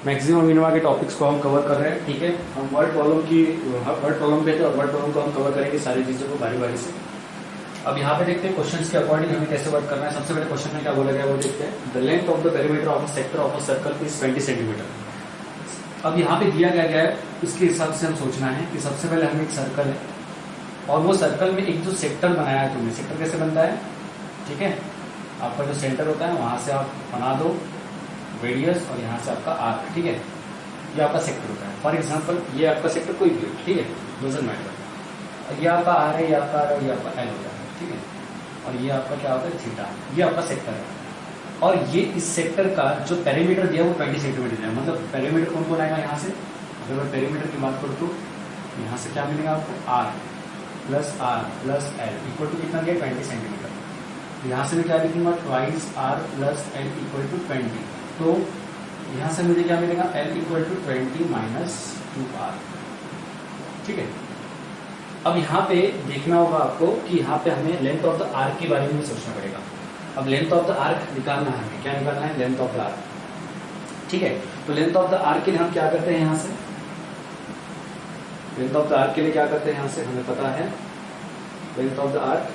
Maximum minima के topics को हम कवर कर रहे हैं, ठीक है। हम वर्ड प्रॉब्लम पे थे और वर्ड प्रॉब्लम को हम कवर करेंगे सारी चीज़ों को बारी बारी से। अब यहाँ पे देखते हैं क्वेश्चंस के अकॉर्डिंग हमें कैसे वर्क करना है। सबसे पहले क्वेश्चन में क्या बोला गया वो देखते हैं। The length of the perimeter of a sector of a circle is 20 centimetre. अब यहाँ पे दिया गया है, इसके हिसाब से हम सोचना है कि सबसे पहले हमें एक सर्कल है और वो सर्कल में एक जो सेक्टर बनाया है तुमने, सेक्टर कैसे बनता है, ठीक है। आपका जो सेंटर होता है वहां से आप बना दो रेडियस और यहाँ से आपका आर्क, ठीक है। ये आपका सेक्टर होता है। फॉर एग्जाम्पल ये आपका सेक्टर कोई भी हो, ठीक है, डजंट मैटर। ये आपका आर है, ये आपका आर है, ये आपका एल होता है, ठीक है। और ये आपका क्या होता है, थीटा। ये आपका सेक्टर है और ये इस सेक्टर का जो पेरीमीटर दिया वो 20 सेंटीमीटर है। मतलब पेरीमीटर कौन कौन आएगा यहाँ से, अगर मैं पेरीमीटर की बात करूँ तो यहाँ से क्या मिलेगा आपको, R plus L equal to कितना दिया, 20 सेंटीमीटर। यहाँ से मैं क्या लिखूंगा, twice R plus L equal to 20। तो यहाँ से मुझे क्या मिलेगा, L equal to 20 minus 2r, ठीक है। अब यहाँ पे देखना होगा आपको कि यहाँ पे हमें लेंथ ऑफ द आर्क के बारे में सोचना पड़ेगा। अब लेंथ ऑफ द आर्क निकालना है हमें, क्या निकालना है, लेंथ ऑफ द आर्क, ठीक है। तो लेंथ ऑफ द आर्क के लिए हम क्या करते हैं, यहाँ से लेंथ ऑफ द आर्क के लिए क्या करते हैं, यहाँ से हमें पता है लेंथ ऑफ द आर्क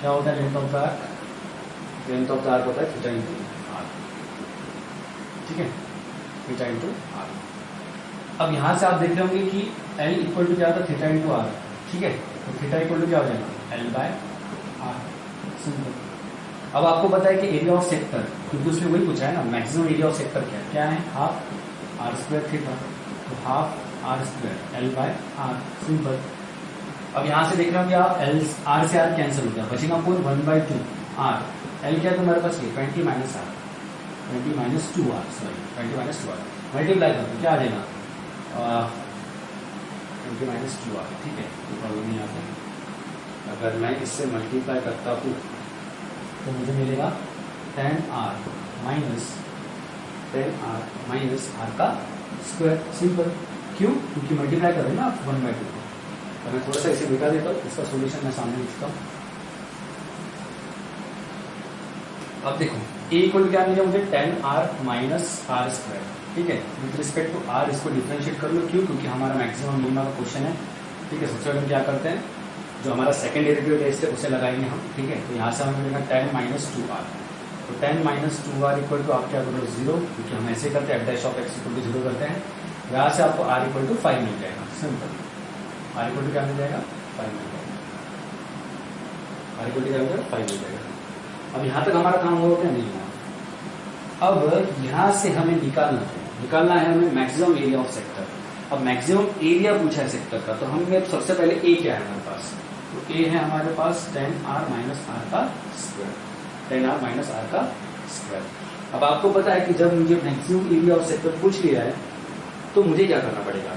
क्या होता है, length of the arc, length of the arc होता है थीटा इंटू आर, ठीक है, थीटा इंटू आर। अब यहां से आप देख रहे होंगे कि L इक्वल टू क्या होता है, थीटा इंटू आर, ठीक है। तो थीटा इक्वल टू क्या हो जाएगा, L बाय आर, सिंपल। अब आपको पता है कि एरिया ऑफ सेक्टर, क्योंकि उसमें वही पूछा है ना, मैक्सिमम एरिया ऑफ सेक्टर क्या है, हाफ आर स्क्वायर थीटा। तो half R square L by R, simple. अब यहां से देख रहे होंगे आप L, आर से आर कैंसिल हो गया, बचेगा कौन, 1/2 आर। L क्या है तुम्हारे पास, ये 20 minus R, 20 minus 2r, sorry 20 minus 2r, multiply कर दो क्या आ जाएगा, 20 माइनस 2r, ठीक है, कोई प्रॉब्लम नहीं आता। अगर मैं इससे मल्टीप्लाई करता हूँ तो मुझे मिलेगा 10r माइनस r का स्क्वायर, सिंपल। क्यों, क्योंकि मल्टीप्लाई कर रहे हैं ना आप 1/2। तो मैं थोड़ा सा इसे मिटा देता हूँ, इसका सोल्यूशन मैं सामने लिखता हूँ। अब देखो a इक्वल क्या मिलेगा मुझे, 10r माइनस आर स्क्वायर, ठीक है। विथ रिस्पेक्ट टू r इसको डिफरेंशिएट कर लो, क्यों, क्योंकि हमारा मैक्सिमम मिनिमम का क्वेश्चन है, ठीक है। सबसे पहले हम क्या करते हैं, जो हमारा सेकंड डेरिवेटिव टेस्ट है उसे लगाएंगे हम, ठीक है। तो यहाँ से हमें मिलेगा 10 माइनस 2r। तो 10 माइनस 2r इक्वल टू आप क्या करो, 0, क्योंकि हम ऐसे करते हैं, f' of x equal to 0 करते हैं। यहाँ से आपको r इक्वल टू 5 मिल जाएगा, सिंपल। r इक्वल टू क्या मिल जाएगा, 5 मिल जाएगा, r इक्वल टू क्या मिल जाएगा, 5 मिल जाएगा। अब यहाँ तक हमारा काम हुआ क्या, नहीं हुआ। अब यहाँ से हमें निकालना है हमें मैक्सिमम एरिया ऑफ सेक्टर। अब मैक्सिमम एरिया पूछा है सेक्टर का, तो हमें सबसे पहले ए क्या है हमारे पास, तो ए है हमारे पास 10r माइनस आर का स्क्वायर, 10r माइनस आर का स्क्वायर। अब आपको पता है कि जब मुझे मैक्सिमम एरिया ऑफ सेक्टर पूछ लिया है तो मुझे क्या करना पड़ेगा,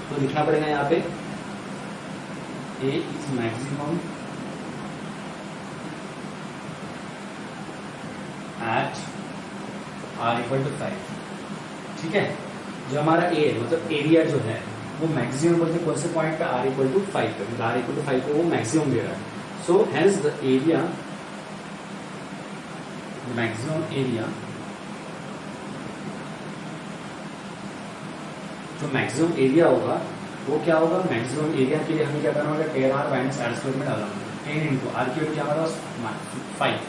तो लिखना पड़ेगा यहाँ पे a is maximum at r equal to 5, ठीक है। जो हमारा a है, मतलब एरिया जो है वो मैक्सिमम बोलते कौन से पॉइंट पे, r इक्वल टू 5 पे, r इक्वल टू 5 पे वो मैक्सिमम दे रहा है। So hence the area, maximum area, जो मैक्सिमम एरिया होगा वो क्या होगा, मैक्सिमम एरिया के लिए हमें क्या करना होगा, 10r माइनस आर स्क्वायर में डालना होगा, 10 इंटू आर की वैल्यू क्या हमारा 5,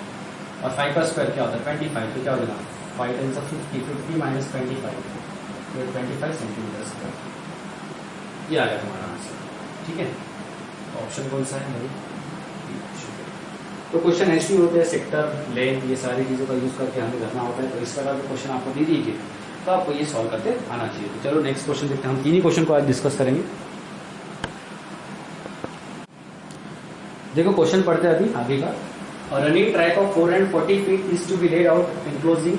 और 5 का स्क्वायर क्या होता है 25, तो क्या हो जाएगा 5 × 50 माइनस 25, तो 25 सेंटीमीटर स्क्वायर। ये आ गया तुम्हारा आंसर, ठीक है। ऑप्शन कौन सा है भाई, तो क्वेश्चन ऐसे ही होते हैं, सेक्टर, लेंथ, ये सारी चीजों का यूज करके हमें करना होता है। तो इस तरह के क्वेश्चन आपको दे दिए तो आपको ये सॉल्व करते आना चाहिए। तो चलो नेक्स्ट क्वेश्चन देखते हैं, हम 3 ही क्वेश्चन को आज डिस्कस करेंगे। देखो क्वेश्चन पढ़ते हैं अभी आगे का। Running track of 440 feet is to be laid out enclosing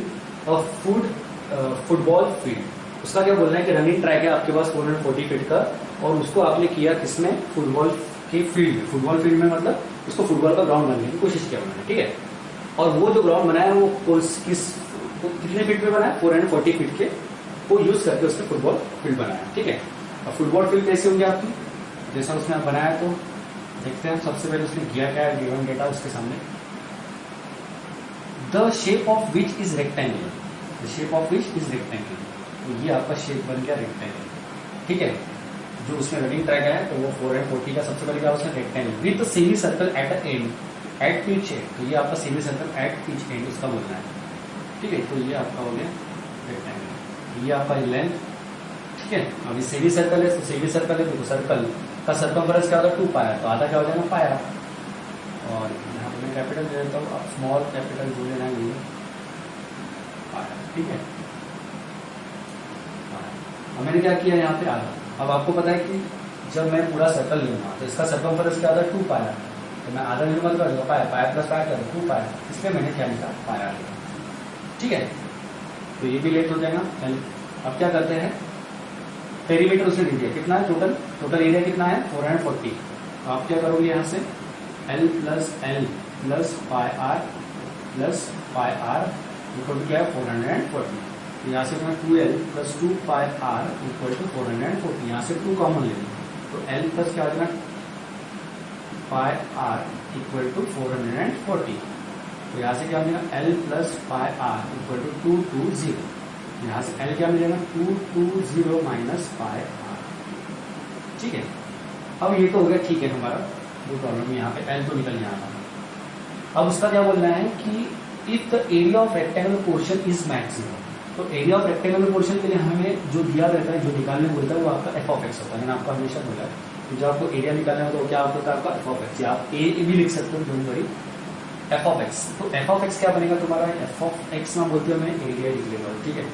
of football field. उसका क्या बोलना है कि रनिंग ट्रैक है आपके पास 440 फीट का, और उसको आपने किया किसमें, फुटबॉल के फील्ड में। फुटबॉल फील्ड में मतलब उसको फुटबॉल का ग्राउंड बनाने की कोशिश किया उन्होंने, ठीक है। और वो जो ग्राउंड बनाया वो कितने फीट पे बनाया, 440 फीट के, वो यूज करके उसने फुटबॉल फील्ड बनाया, ठीक है। और फुटबॉल फील्ड कैसे होंगे आपकी, जैसा उसने बनाया, तो देखते हैं सबसे पहले उसने किया क्या है, गिवन डेटा उसके सामने the shape of which is rectangular, the shape of which is rectangular, तो ये आपका शेप बन गया रेक्टेंगल, ठीक है। जो उसमें रनिंग ट्रैक है तो वो 4 and 40 का सबसे पहले क्या उसमें rectangle with semi circle at a end at pitch end, तो ये आपका semi circle at pitch end उसका बोलना है, ठीक है। तो ये आपका हो गया रेक्टेंगल, ये आपका लेंथ, ठीक है। अभी सेमी सर्कल है तो सेमी सर्कल है तो सर्कल का सर्कमफरेंस क्या होगा 2 पाया, तो आधा क्या हो जाएगा पाया। और यहाँ पे मैं कैपिटल दे देता हूँ, अब स्मॉल कैपिटल जो लेना है पाया, ठीक है। अब मैंने क्या किया यहाँ पे आधा। अब आपको पता है कि जब मैं पूरा सर्कल लूंगा तो इसका सर्कमफरेंस क्या होता है 2 पाया, तो मैं आधा लूंगा तो कर पाया, पाया प्लस पाया कर 2 पाया, इसलिए मैंने क्या लिखा पाया लिखा, ठीक है। तो ये भी लेट हो जाएगा। अब क्या करते हैं, पेरीमीटर उसने दे दिया कितना है, टोटल एरिया कितना है 440, तो आप क्या करोगे यहाँ से L plus pi R plus pi R equal to क्या है 440, यहाँ से मैं 2L plus 2 pi R equal to 440, यहाँ से 2 कॉमन ले लेंगे तो L प्लस क्या हो जाएगा पाई आर इक्वल टू 440, तो यहाँ से क्या हो जाएगा L plus pi R equal to 220, यहाँ से L क्या मिलेगा 220 माइनस पाई आर, ठीक है। अब ये तो हो गया, ठीक है, हमारा जो प्रॉब्लम यहाँ पे L तो निकल जाना था। अब उसका क्या बोलना है कि if the area of rectangular portion is maximum, तो एरिया ऑफ रेक्टेंगुलर पोर्शन के लिए हमें जो दिया रहता है, जो निकालने बोलता है वो आपका एफ ऑफ एक्स होता है। मैंने आपको हमेशा बोला है कि जब आपको एरिया निकालना होता है तो क्या होता है आपका एफ ऑफ एक्स, या आप ए भी लिख सकते हो, don't worry, F of x. तो एफ ऑफ एक्स क्या बनेगा तुम्हारा, एफ ऑफ एक्स में बोलते हो मैं एरिया लिख लेता हूँ, ठीक है,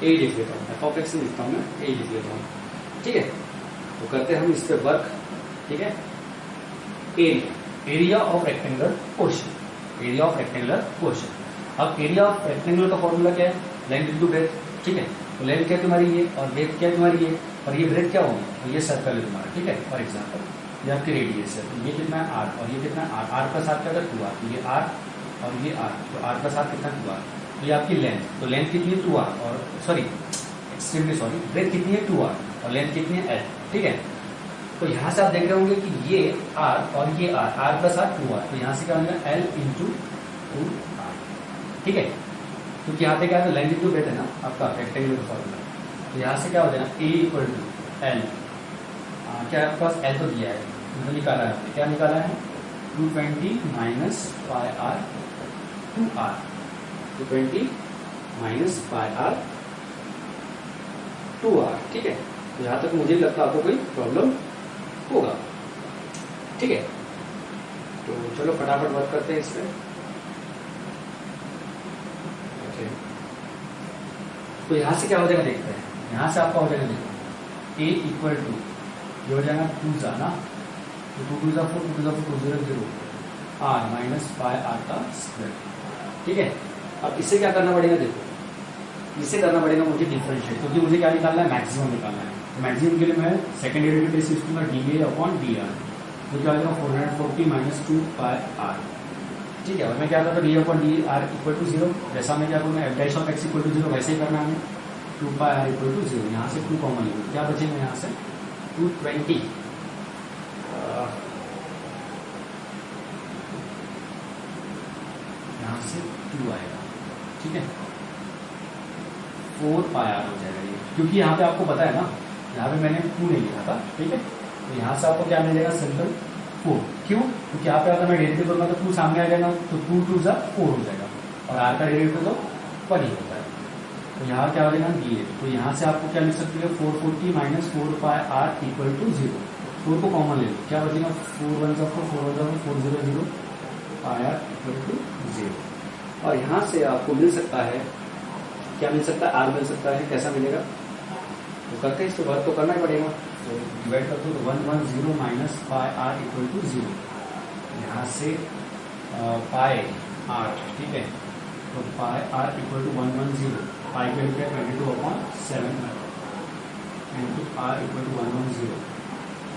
ए लिख लेता हूँ, एफ ऑफ एक्स लिखता हूँ मैं ए लिख लेता हूँ, ठीक है। तो करते हैं हम इस पे वर्क, ठीक है। Area of rectangular portion, area of rectangular portion. अब एरिया ऑफ रेक्टेंगुलर का फॉर्मूला क्या है, लेंथ इंटू ब्रेथ, ठीक है। तो लेंथ क्या है तुम्हारी ये, और ब्रेथ क्या है तुम्हारी ये, और ये ब्रेथ क्या होगी, तो ये सर्कल है तुम्हारा, ठीक है। फॉर एग्जाम्पल ये आपकी रेडियस है, तो ये कितना है आर, और ये कितना है आर, आर प्लस आर क्या होता है 2r, तो ये आर और ये आर, तो आर प्लस आर कितना 2r, तो ये आपकी लेंथ, तो लेंथ कितनी है 2r, और सॉरी एक्सट्रीमली सॉरी, ब्रेथ कितनी है 2r और लेंथ कितनी है l, ठीक है। तो यहाँ से आप देख रहे होंगे कि ये r और ये r प्लस आर 2r, तो यहाँ से क्या होगा l इंटू 2r, ठीक है। क्योंकि यहाँ पे क्या है लेंथ इंटू ब्रेथ है ना आपका रेक्टेंगुलर का फॉर्मूला, तो यहाँ से क्या हो जाएगा a इक्वल टू l, क्या है आपके पास l तो दिया है, मतलब निकाला है, क्या निकाला है 220 minus pi R 2r, 220 minus pi R 2r, ठीक है। तो यहाँ तक मुझे लगता है आपको कोई प्रॉब्लम होगा, ठीक है। तो चलो फटाफट वर्क करते हैं इस पे, ओके। तो यहाँ से क्या हो जाएगा देखते हैं, यहाँ से आपका हो जाएगा देखो a इक्वल टू ये हो जाएगा 2 जाना, तो 2 2 4 2 2 4 2 0 r माइनस पाई आर का स्क्वायर, ठीक है। अब इससे क्या करना पड़ेगा, देखो इसे करना पड़ेगा मुझे डिफरेंशिएट, क्योंकि मुझे क्या निकालना है मैक्सिमम निकालना है। तो मैक्सिमम के लिए मैं सेकंड डेरिवेटिव यूज करूंगा D A upon D are, तो क्या आ जाएगा 440 माइनस 2 पाई आर, ठीक है। और मैं क्या करता हूँ D upon D R equal to 0, जैसा मैं क्या करूँगा F dash of X equal to 0 वैसे ही करना है, 2 पाई आर इक्वल टू 0, यहाँ से 2 कॉमन लेंगे, क्या बचेगा यहाँ से 220, यहाँ से 2 आएगा, ठीक है, 4 पाई आर हो जाएगा ये, क्योंकि यहाँ पे आपको पता है ना, यहाँ पे मैंने 2 नहीं लिखा था, ठीक है। तो यहाँ से आपको क्या मिलेगा सिंपल 4, क्यों, क्योंकि यहाँ पे अगर मैं डेरिवेटिव करूँगा तो 2 सामने आ जाएगा, तो 2 2 जा 4 हो जाएगा, और आर का डेरिवेटिव तो 1 ही होता है, तो यहाँ क्या हो जाएगा डी, तो यहाँ से आपको क्या लिख सकते हो 440 minus 4 pi R equal to 0, 4 को कॉमन ले लो, क्या बचेगा 4 1 जा 4 4 1 जा 4 0 0 पाई आर इक्वल टू 0, और यहाँ से आपको मिल सकता है, क्या मिल सकता है, आर मिल सकता है, कैसा मिलेगा, तो करते हैं इसको वर्क तो करना ही पड़ेगा, तो डिवाइड कर दो 110 minus pi R equal to 0, यहाँ से पाई आर, ठीक है, तो pi R equal to 110, pi के लिए 22/7 इंटू आर इक्वल टू 110,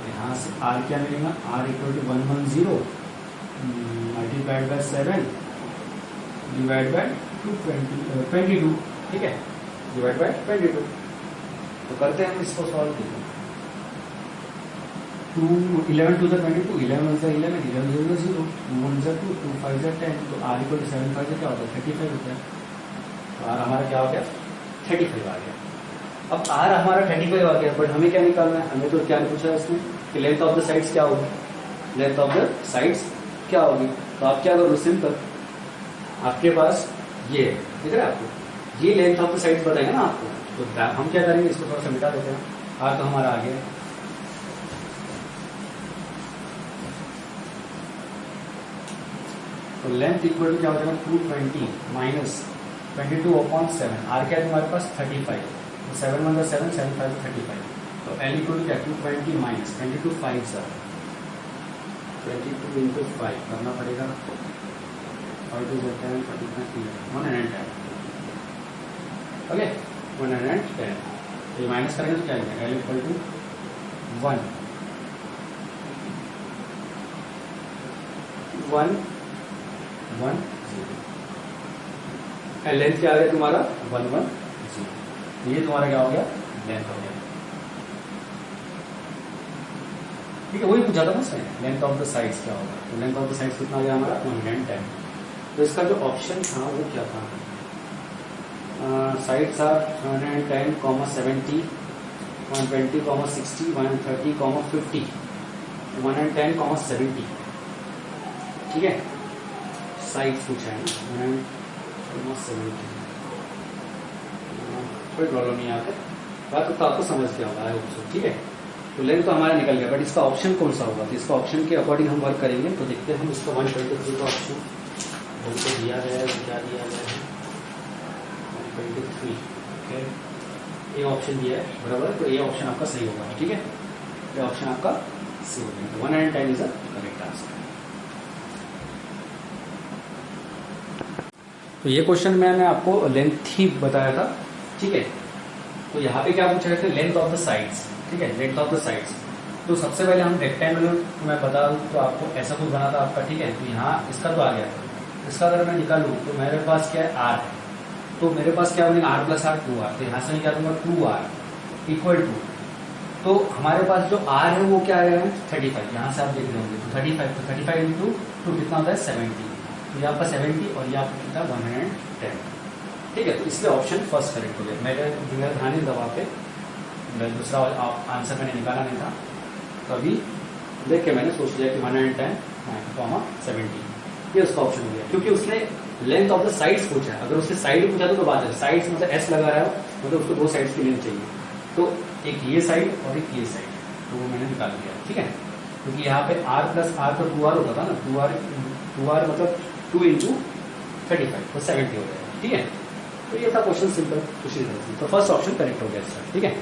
यहाँ से आर क्या मिलेगा, R equal to 110 multiplied by 7 divide by 22, ठीक है, डिवाइड बाय 22। तो करते हैं हम इसको सॉल्व, देखो 2 11 टू 22, 11 1 11, 11 0 0, 2 1 2, 2 5 10, तो r इक्वल टू 7 5 क्या होता है 35 होता है। तो r हमारा क्या हो गया 35 आ गया। अब r हमारा 35 आ गया, बट हमें क्या निकालना है, हमें तो क्या पूछा है इसमें कि लेंथ ऑफ द साइड्स क्या होगी, लेंथ ऑफ द साइड्स क्या होगी। तो आप क्या करो, सिंपल, आपके पास ये दिख रहा है आपको, ये लेंथ ऑफ द साइड्स बताएगा ना आपको, तो हम क्या करेंगे, इसको थोड़ा सा मिटा देते हैं। r तो हमारा आ गया, तो लेंथ इक्वल टू क्या हो जाएगा 220 माइनस 22/7, आर क्या है तुम्हारे पास 35, 7 1 7, 7 5 35, तो एल इक्वल टू क्या 220 माइनस 22 5 सर 22 इंटू 5 करना पड़ेगा, 5 2 10 35 110, ओके 110, तो ये माइनस करेंगे तो क्या आएगा एल इक्वल टू 1 1 1 0, लेंथ क्या आ गया तुम्हारा 1 1 0, ये तुम्हारा क्या हो गया लेंथ हो गया। ठीक है, वही पूछा था उसने लेंथ ऑफ द साइड्स क्या होगा, तो लेंथ ऑफ द साइड्स कितना आ गया हमारा 110। तो इसका जो ऑप्शन था वो क्या था, साइड्स आर 110, 70, 120, 60, 130, 50, 110, 70, ठीक है, साइड्स पूछा है ना 170, कोई प्रॉब्लम नहीं आता, बात तो आपको समझ गया होगा आई होप। ठीक है, तो लेंथ तो हमारा निकल गया, बट इसका ऑप्शन कौन सा होगा, तो इसका ऑप्शन के अकॉर्डिंग हम वर्क करेंगे। तो देखते हैं हम इसका 123 का ऑप्शन हमको दिया गया है, क्या दिया गया है 123, ओके, ये ऑप्शन दिया है बराबर, तो ये ऑप्शन आपका सही होगा। ठीक है, ये ऑप्शन आपका सही होगा, तो 110 इज अ करेक्ट आंसर। तो ये क्वेश्चन मैंने आपको लेंथ ही बताया था। ठीक है, तो यहाँ पे क्या पूछा गया था लेंथ ऑफ द साइड्स। ठीक है, लेंथ ऑफ द साइड्स, तो सबसे पहले हम रेक्टेंगुलर मैं बता दूं तो आपको ऐसा कुछ बना था आपका। ठीक है, तो यहाँ इसका तो आ गया, इसका अगर मैं निकालूं तो मेरे पास क्या है r है, तो मेरे पास क्या बनेगा r प्लस r 2r, तो यहाँ से मैं क्या दूंगा 2r इक्वल टू, तो हमारे पास जो r है वो क्या है 35, यहाँ से आप देख रहे होंगे, तो 35, तो 35 इंटू 2 कितना होता है 70, तो यहाँ पर 70 और यहाँ पर कितना 110। ठीक है, तो इसलिए ऑप्शन फर्स्ट करेक्ट हो गया। मेरे ध्यान ही दबा पे दूसरा आंसर मैंने निकाला नहीं था, तो अभी देख के मैंने सोच लिया कि 110, 70, ये उसका ऑप्शन हो गया, क्योंकि उसने लेंथ ऑफ द साइड्स पूछा है। अगर उसने साइड पूछा तो बात है, साइड्स मतलब एस लगा रहा है, मतलब उसको दो साइड्स की लेंथ चाहिए, तो एक ये साइड और एक ये साइड, तो वो मैंने निकाल दिया। ठीक है, क्योंकि यहाँ पे r प्लस r तो 2r होता था ना, 2r मतलब 2 इंटू 35, तो 70 हो गया। ठीक है, तो ये था क्वेश्चन सिंपल, उसी तरह से, तो फर्स्ट ऑप्शन करेक्ट हो गया इसका। ठीक है।